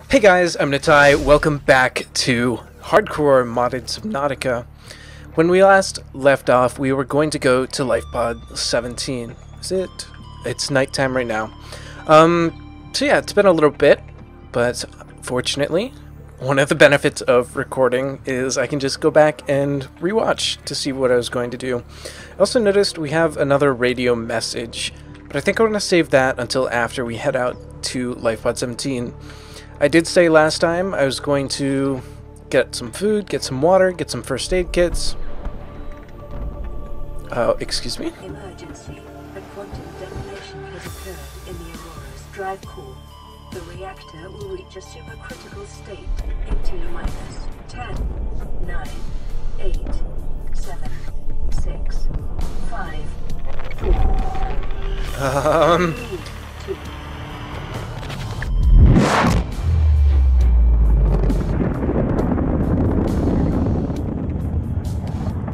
Hey guys, I'm Nettai. Welcome back to Hardcore Modded Subnautica. When we last left off, we were going to go to LifePod 17. Is it? It's nighttime right now. So yeah, it's been a little bit, but fortunately, one of the benefits of recording is I can just go back and rewatch to see what I was going to do. I also noticed we have another radio message, but I think I want to save that until after we head out to LifePod 17. I did say last time I was going to get some food, get some water, get some first aid kits. Excuse me? Emergency. A quantum detonation has occurred in the Aurora's drive core. The reactor will reach a supercritical state in T-minus 10, 9, 8, 7, 6, 5, 4, 3, 2.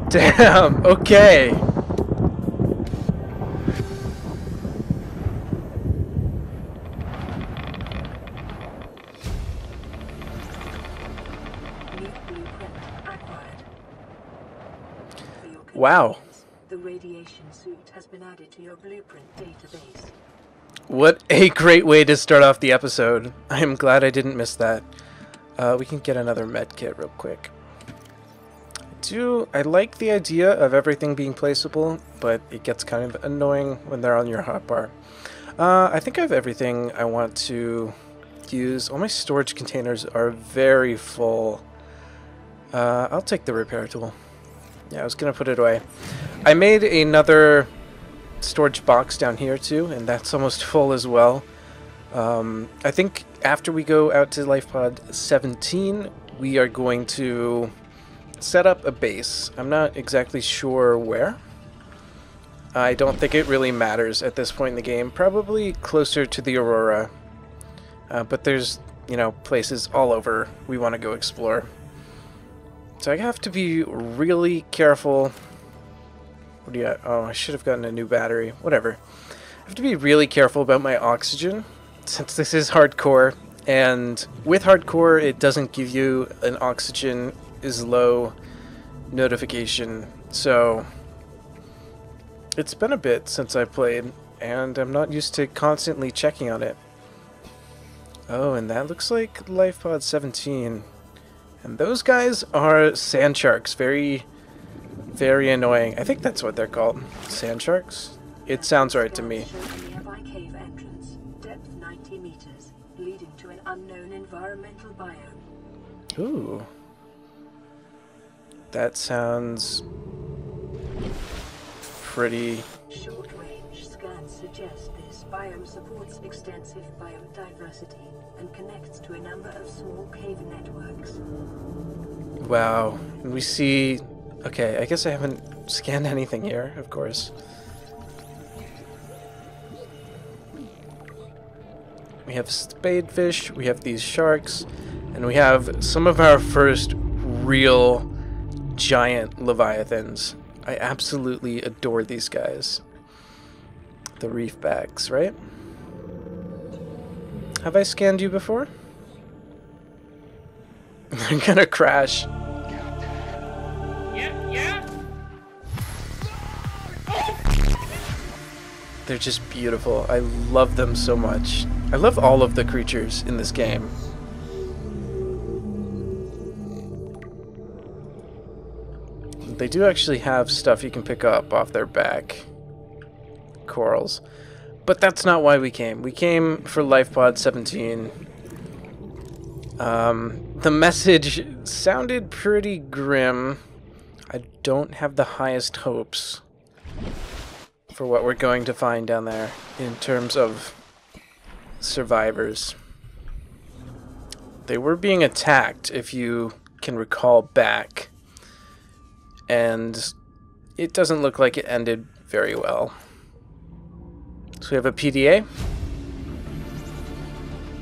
Damn, okay. New blueprint acquired. For your Wow. convenience, the radiation suit has been added to your blueprint database. What a great way to start off the episode. I am glad I didn't miss that. We can get another med kit real quick. I like the idea of everything being placeable, but it gets kind of annoying when they're on your hotbar. I think I have everything I want to use. All my storage containers are very full. I'll take the repair tool. Yeah, I was gonna put it away. I made another storage box down here too, and that's almost full as well. I think after we go out to LifePod 17, we are going to set up a base. I'm not exactly sure where. I don't think it really matters at this point in the game. Probably closer to the Aurora. But there's, you know, places all over we want to go explore. So I have to be really careful. What do you got? Oh, I should have gotten a new battery. Whatever. I have to be really careful about my oxygen, since this is hardcore. And with hardcore, it doesn't give you an oxygen is low notification, so it's been a bit since I played, and I'm not used to constantly checking on it. Oh, and that looks like LifePod 17, and those guys are sand sharks. Very, very annoying. I think that's what they're called, sand sharks. It sounds right to me. Nearby cave entrance, depth 90 meters, leading to an unknown environmental biome. Ooh. That sounds pretty. Short-range scans suggest this biome supports extensive biodiversity and connects to a number of small cave networks. Wow. And we see. Okay, I guess I haven't scanned anything here, of course. We have spadefish, we have these sharks, and we have some of our first real giant leviathans. I absolutely adore these guys. The reef backs, right? Have I scanned you before? They're gonna crash. Yeah. They're just beautiful. I love them so much. I love all of the creatures in this game. They do actually have stuff you can pick up off their back. Corals. But that's not why we came. We came for LifePod 17. The message sounded pretty grim. I don't have the highest hopes for what we're going to find down there in terms of survivors. They were being attacked, if you can recall back. And it doesn't look like it ended very well. So we have a PDA.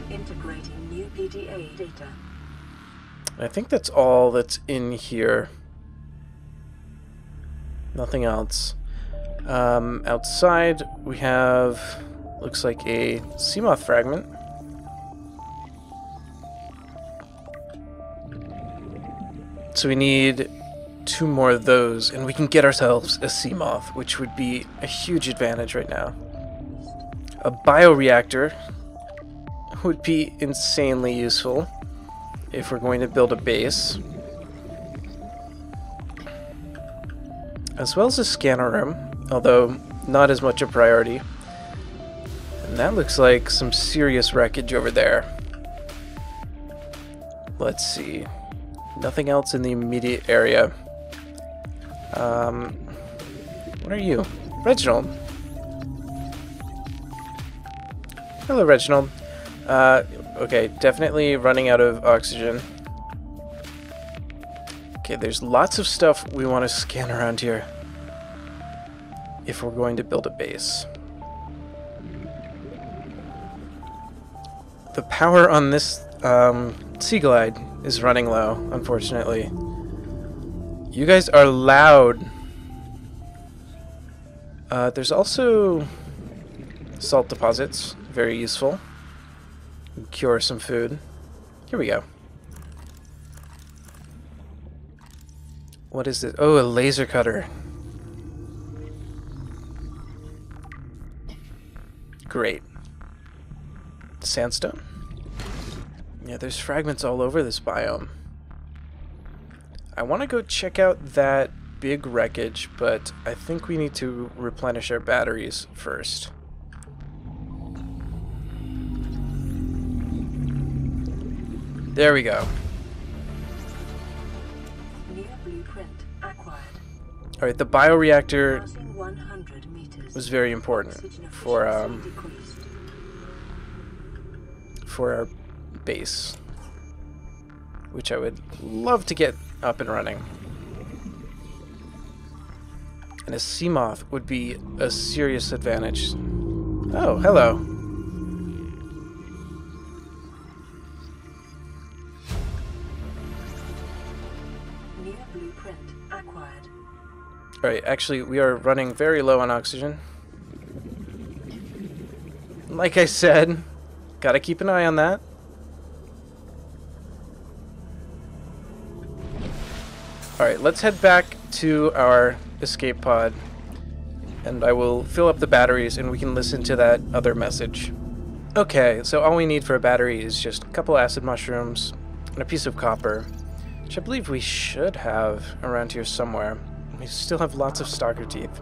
Integrating new PDA data. I think that's all that's in here. Nothing else. Outside we have, looks like a Seamoth fragment. So we need 2 more of those, and we can get ourselves a Seamoth, which would be a huge advantage right now. A bioreactor would be insanely useful if we're going to build a base. As well as a scanner room, although not as much a priority. And that looks like some serious wreckage over there. Let's see. Nothing else in the immediate area. What are you? Reginald. Hello, Reginald. Okay, definitely running out of oxygen. Okay, there's lots of stuff we want to scan around here if we're going to build a base. The power on this Sea Glide is running low, unfortunately. You guys are loud. There's also salt deposits, very useful. Cure some food. Here we go. What is it? Oh, a laser cutter. Great. Sandstone? Yeah, there's fragments all over this biome. I want to go check out that big wreckage, but I think we need to replenish our batteries first. There we go. New blueprint acquired. Alright, the bioreactor Passing 100 meters. was very important for our base, which I would love to get up and running. And a Seamoth would be a serious advantage. Oh, hello. New blueprint acquired. Alright, actually, we are running very low on oxygen. Like I said, gotta keep an eye on that. Alright, let's head back to our escape pod, and I will fill up the batteries and we can listen to that other message. Okay, so all we need for a battery is just a couple acid mushrooms and a piece of copper, which I believe we should have around here somewhere. We still have lots of stalker teeth.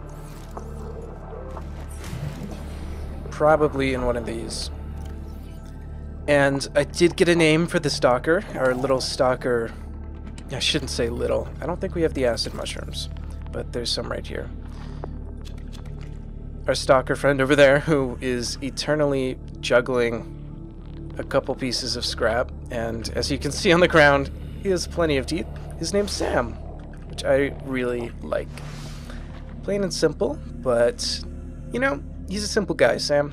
Probably in one of these. And I did get a name for the stalker, our little stalker. I shouldn't say little. I don't think we have the acid mushrooms, but there's some right here. Our stalker friend over there, who is eternally juggling a couple pieces of scrap, and as you can see on the ground, he has plenty of teeth. His name's Sam, which I really like. Plain and simple, but, you know, he's a simple guy, Sam.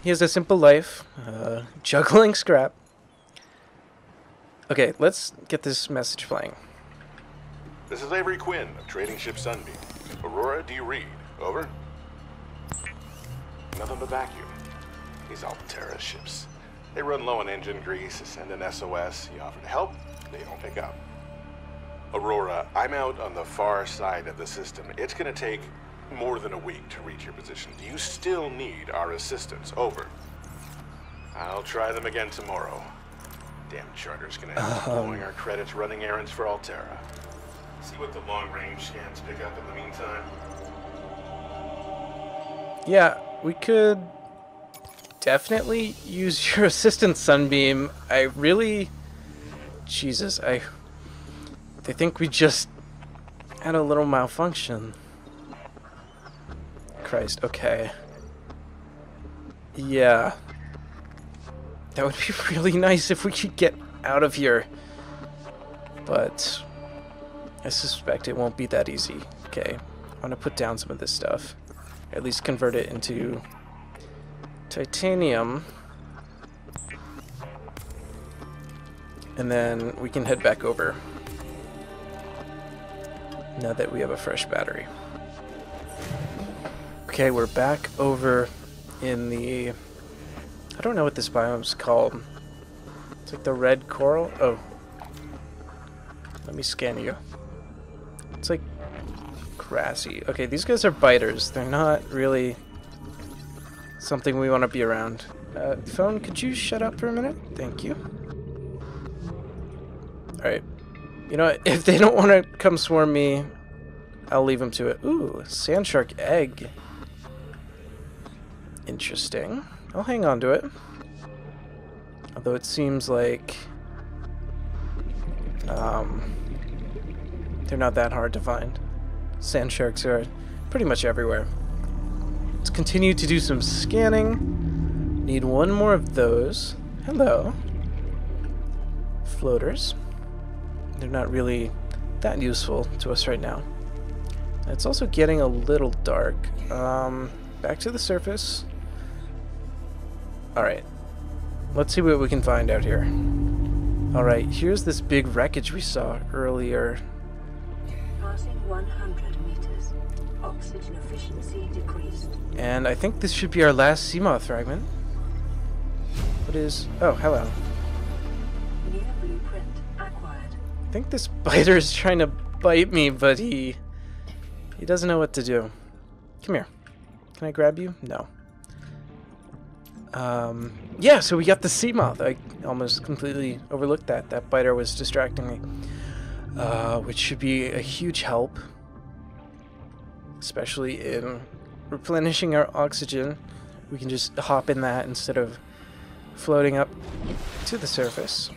He has a simple life, juggling scrap. Okay, let's get this message playing. This is Avery Quinn of trading ship Sunbeam. Aurora, do you read? Over? Nothing but vacuum. These Altera ships. They run low on engine grease, send an SOS, you offer to help, they don't pick up. Aurora, I'm out on the far side of the system. It's gonna take more than a week to reach your position. Do you still need our assistance? Over. I'll try them again tomorrow. Damn charter's gonna end up blowing our credits running errands for Altera. See what the long-range scans pick up in the meantime. Yeah, we could definitely use your assistance, Sunbeam. I really... Jesus, I think we just had a little malfunction. Christ, okay. Yeah. That would be really nice if we could get out of here. But I suspect it won't be that easy. Okay, I'm gonna put down some of this stuff. At least convert it into titanium. And then we can head back over. Now that we have a fresh battery. Okay, we're back over in the... I don't know what this biome's called. It's like the red coral. Oh, Let me scan you. It's like grassy. Okay, these guys are biters. They're not really something we want to be around. Phone, could you shut up for a minute? Thank you. Alright. You know what? If they don't want to come swarm me, I'll leave them to it. Ooh, sand shark egg. Interesting. I'll hang on to it. Although it seems like they're not that hard to find. Sand sharks are pretty much everywhere. Let's continue to do some scanning. Need one more of those. Hello. Floaters. They're not really that useful to us right now. It's also getting a little dark. Back to the surface. Alright. Let's see what we can find out here. Alright, here's this big wreckage we saw earlier. Passing 100 meters. Oxygen efficiency decreased. And I think this should be our last Seamoth fragment. What is... Oh, hello. New blueprint acquired. I think this biter is trying to bite me, but he doesn't know what to do. Come here. Can I grab you? No. Yeah, so we got the Seamoth. I almost completely overlooked that. That biter was distracting me. Which should be a huge help. Especially in replenishing our oxygen. We can just hop in that instead of floating up to the surface.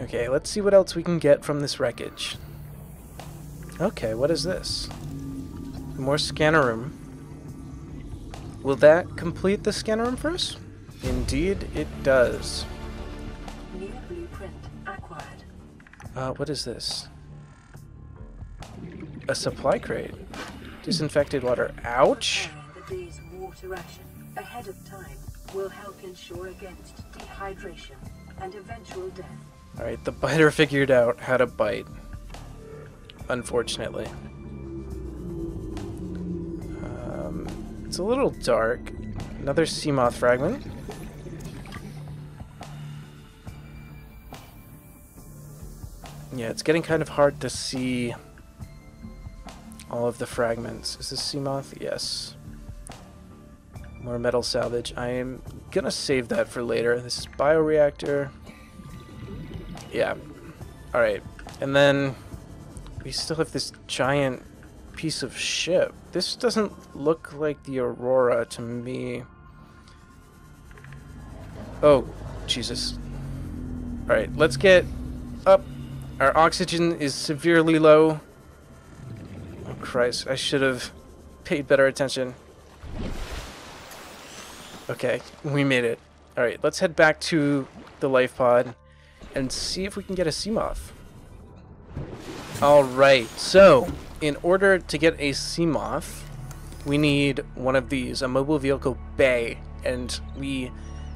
Okay, let's see what else we can get from this wreckage. Okay, what is this? More scanner room. Will that complete the scanner room for us? Indeed, it does. New blueprint acquired. What is this? A supply crate. Disinfected water. Ouch! The day's water ration ahead of time will help ensure against dehydration and eventual death. Alright, the biter figured out how to bite. Unfortunately. It's a little dark. Another Seamoth fragment. Yeah, it's getting kind of hard to see all of the fragments. Is this Seamoth? Yes. More metal salvage. I am gonna save that for later. This is bioreactor. Yeah. Alright. And then we still have this giant piece of ship. This doesn't look like the Aurora to me. Oh, Jesus. Alright, let's get up. Our oxygen is severely low. Oh, Christ. I should have paid better attention. Okay, we made it. Alright, let's head back to the life pod and see if we can get a Seamoth. Alright, so in order to get a Seamoth, we need one of these, a mobile vehicle bay, and we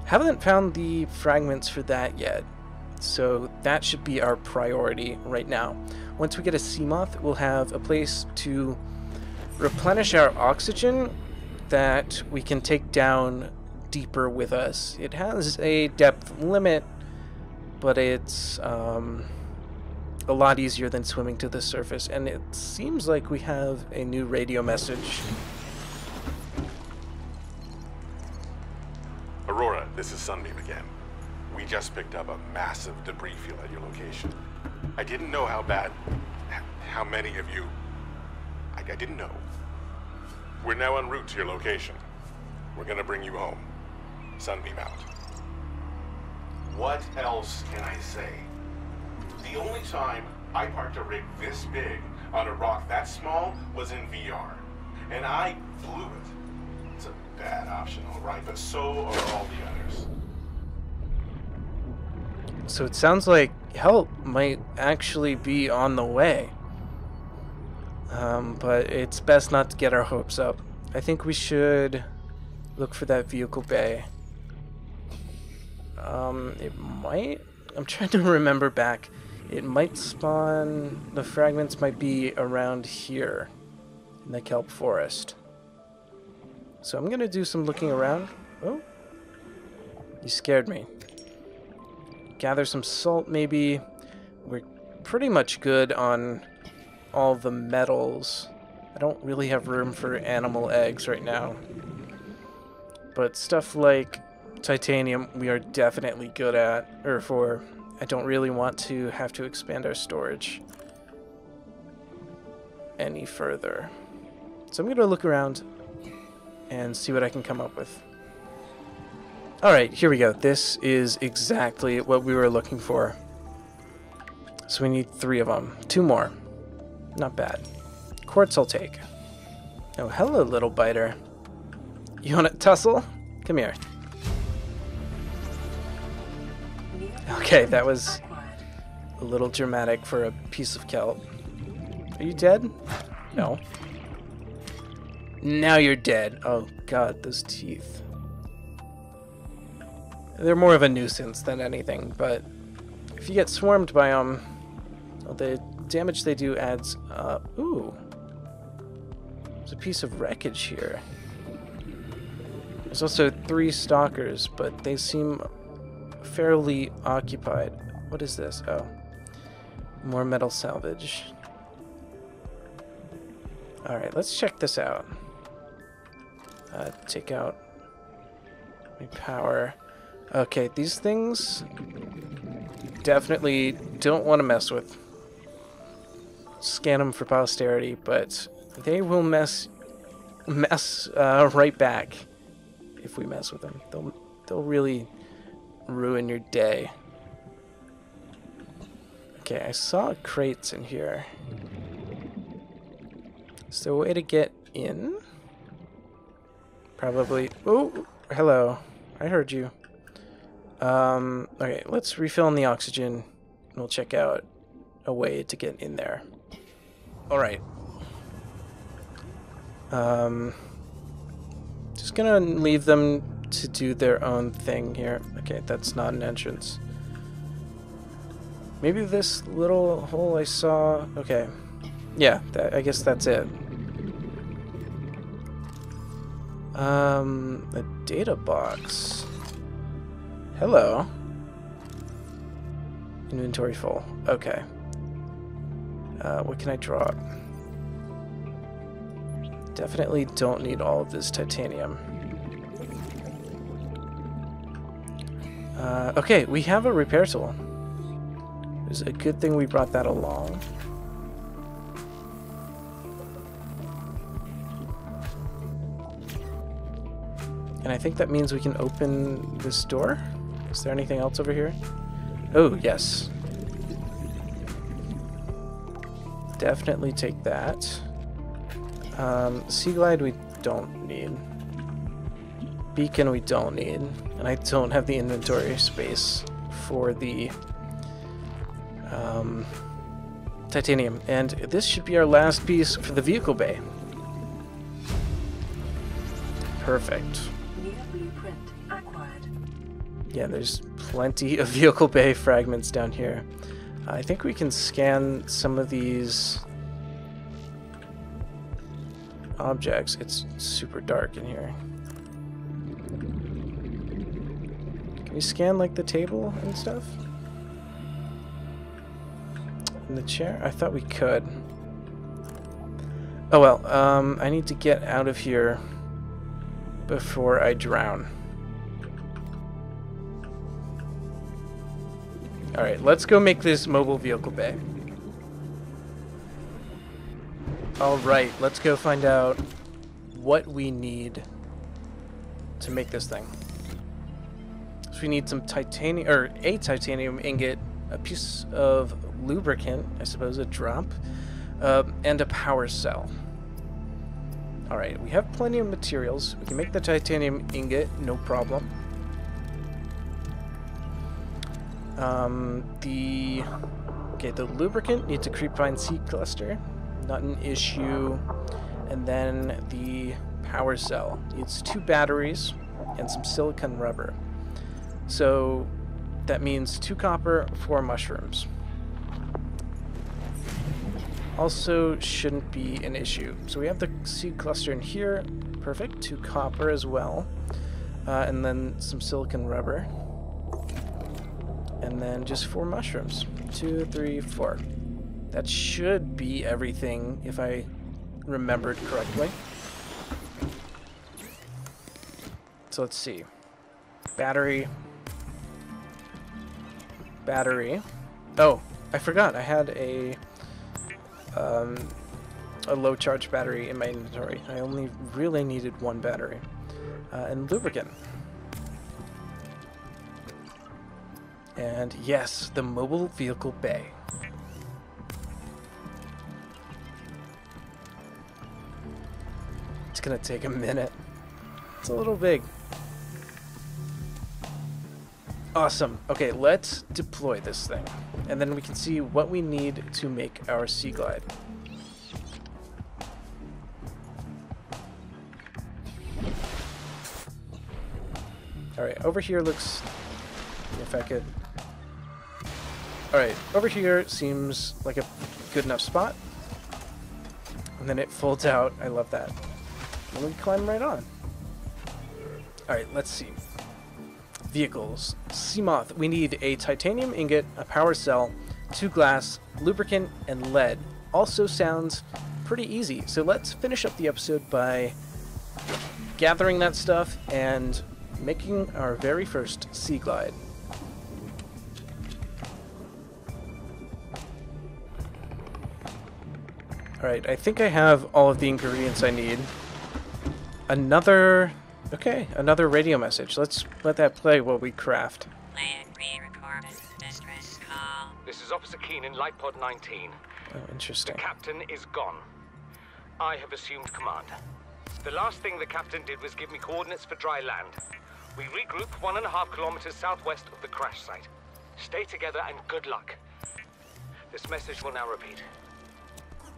haven't found the fragments for that yet. So that should be our priority right now. Once we get a Seamoth, we'll have a place to replenish our oxygen that we can take down deeper with us. It has a depth limit, but it's a lot easier than swimming to the surface, and it seems like we have a new radio message. Aurora, this is Sunbeam again. We just picked up a massive debris field at your location. I didn't know how many of you... I didn't know. We're now en route to your location. We're gonna bring you home. Sunbeam out. What else can I say? The only time I parked a rig this big on a rock that small was in VR. And I blew it. It's a bad option, alright, but so are all the others. So it sounds like help might actually be on the way. But it's best not to get our hopes up. I think we should look for that vehicle bay. It might... I'm trying to remember back. It might spawn... The fragments might be around here in the kelp forest. So I'm gonna do some looking around. Oh, you scared me. gather some salt maybe. We're pretty much good on all the metals. I don't really have room for animal eggs right now. But stuff like titanium we are definitely good at, or for. I don't really want to have to expand our storage any further. So I'm going to look around and see what I can come up with. Alright, here we go. This is exactly what we were looking for. So we need 3 of them. 2 more. Not bad. Quartz I'll take. Oh, hello, little biter. You want to tussle? Come here. Okay, that was a little dramatic for a piece of kelp. Are you dead? No. Now you're dead. Oh god, those teeth. They're more of a nuisance than anything, but if you get swarmed by them, well, the damage they do adds up. Ooh. There's a piece of wreckage here. There's also 3 stalkers, but they seem fairly occupied. What is this? Oh. More metal salvage. Alright, let's check this out. Take out my power. Okay, these things definitely don't want to mess with. Scan them for posterity, but they will mess right back if we mess with them. They'll really ruin your day. Okay, I saw crates in here. Is there a way to get in? Probably. Oh, hello. I heard you. Okay, let's refill on the oxygen, and we'll check out a way to get in there. Alright. Just gonna leave them to do their own thing here. Okay, that's not an entrance. Maybe this little hole I saw... Okay. Yeah, I guess that's it. A data box. Hello. Inventory full. Okay. What can I drop? Definitely don't need all of this titanium. Okay, we have a repair tool. It's a good thing we brought that along. And I think that means we can open this door. Is there anything else over here? Oh, yes. Definitely take that. Sea Glide we don't need. Beacon we don't need. And I don't have the inventory space for the titanium. And this should be our last piece for the vehicle bay. Perfect. Yeah, there's plenty of vehicle bay fragments down here. I think we can scan some of these objects. It's super dark in here. Can we scan like the table and stuff? And the chair? I thought we could. Oh well, I need to get out of here before I drown. Alright, let's go make this mobile vehicle bay. Alright, let's go find out what we need to make this thing. So we need some titanium, or a titanium ingot, a piece of lubricant, I suppose, a drop, and a power cell. Alright, we have plenty of materials. We can make the titanium ingot, no problem. The lubricant needs a creepvine seed cluster, not an issue. And then the power cell needs 2 batteries and some silicon rubber. So that means 2 copper, 4 mushrooms. Also shouldn't be an issue. So we have the seed cluster in here, perfect. 2 copper as well, and then some silicon rubber. and then just 4 mushrooms. 2, 3, 4. That should be everything if I remembered correctly. So let's see. Battery. Battery. Oh, I forgot. I had a low charge battery in my inventory. I only really needed 1 battery. And lubricant. And yes, the mobile vehicle bay. It's gonna take a minute. It's a little big. Awesome. Okay, let's deploy this thing. And then we can see what we need to make our Sea Glide. Alright, over here looks... if I could... Alright, over here seems like a good enough spot. And then it folds out. I love that. And we climb right on. Alright, let's see. Vehicles. Seamoth. We need a titanium ingot, a power cell, 2 glass, lubricant, and lead. Also sounds pretty easy. So let's finish up the episode by gathering that stuff and making our very first Sea Glide. Alright, I think I have all of the ingredients I need. Another radio message. Let's let that play while we craft. Play and re-recorded. Mistress call. This is Officer Keen in Light Pod 19. Oh, interesting. The captain is gone. I have assumed command. The last thing the captain did was give me coordinates for dry land. We regroup 1.5 kilometers southwest of the crash site. Stay together and good luck. This message will now repeat.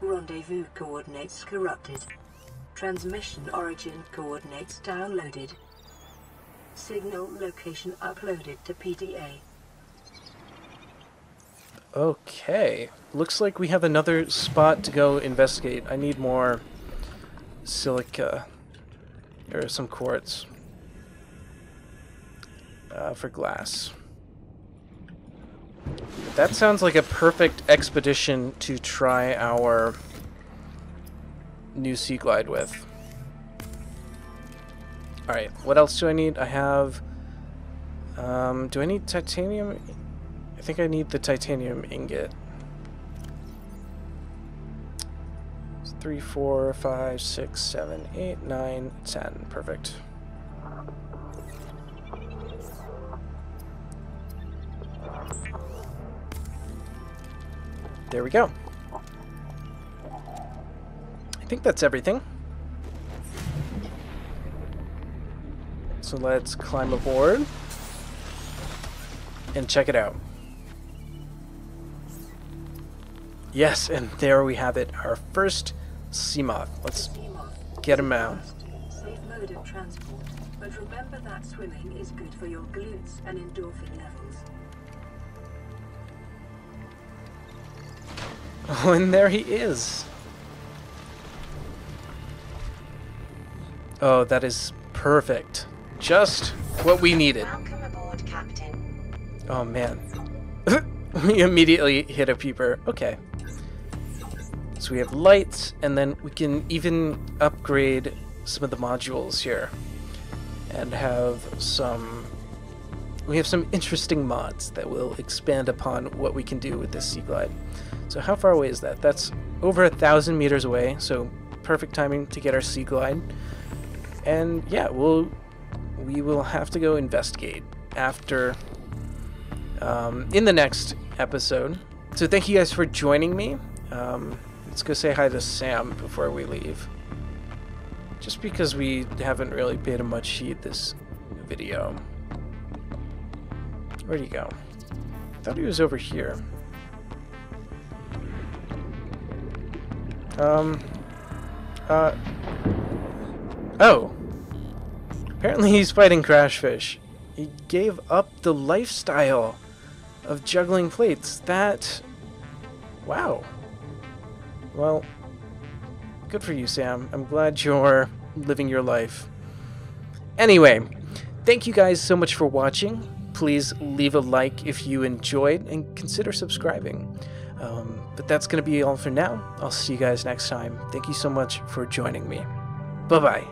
Rendezvous coordinates corrupted. Transmission origin coordinates downloaded. Signal location uploaded to PDA. Okay. Looks like we have another spot to go investigate. I need more silica. Or some quartz. For glass. That sounds like a perfect expedition to try our new Sea Glide with. Alright, what else do I need? I have... do I need titanium? I think I need the titanium ingot. 3, 4, 5, 6, 7, 8, 9, 10. Perfect. There we go. I think that's everything. So let's climb aboard and check it out. Yes, and there we have it, our first Seamoth. Let's get him out. Safe mode of transport, but remember that swimming is good for your glutes and endorphin levels. Oh, and there he is. Oh, that is perfect. Just what we needed. Welcome aboard, Captain. Oh, man. We immediately hit a peeper. Okay. So we have lights, and then we can even upgrade some of the modules here. And have some... we have some interesting mods that will expand upon what we can do with this Sea Glide. So how far away is that? That's over 1,000 meters away, so perfect timing to get our Sea Glide. And yeah, we will have to go investigate after in the next episode. So thank you guys for joining me. Let's go say hi to Sam before we leave. Just because we haven't really paid him much heed this video. Where'd he go? I thought he was over here. Oh. Apparently he's fighting Crashfish. He gave up the lifestyle of juggling plates. That... wow. Well, good for you, Sam. I'm glad you're living your life. Anyway, thank you guys so much for watching. please leave a like if you enjoyed and consider subscribing. But that's going to be all for now. I'll see you guys next time. Thank you so much for joining me. Bye-bye.